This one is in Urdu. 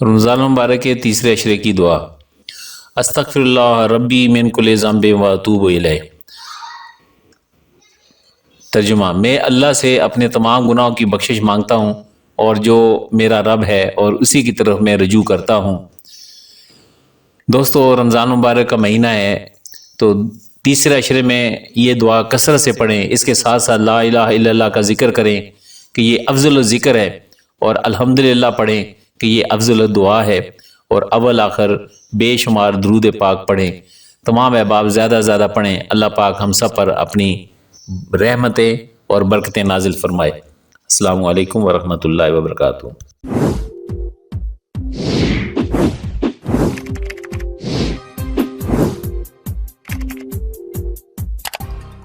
رمضان المبارک کے تیسرے عشرے کی دعا۔ استغفر اللہ ربی من کل ذنب و اتوب الیہ۔ ترجمہ: میں اللہ سے اپنے تمام گناہوں کی بخشش مانگتا ہوں اور جو میرا رب ہے اور اسی کی طرف میں رجوع کرتا ہوں۔ دوستو، رمضان مبارک کا مہینہ ہے تو تیسرے عشرے میں یہ دعا کثرت سے پڑھیں۔ اس کے ساتھ ساتھ لا الہ الا اللہ کا ذکر کریں کہ یہ افضل الذکر ہے، اور الحمدللہ پڑھیں کہ یہ افضل الدعا ہے، اور اول آخر بے شمار درود پاک پڑھیں۔ تمام احباب زیادہ زیادہ پڑھیں۔ اللہ پاک ہم سب پر اپنی رحمتیں اور برکتیں نازل فرمائے۔ السلام علیکم ورحمۃ اللہ وبرکاتہ۔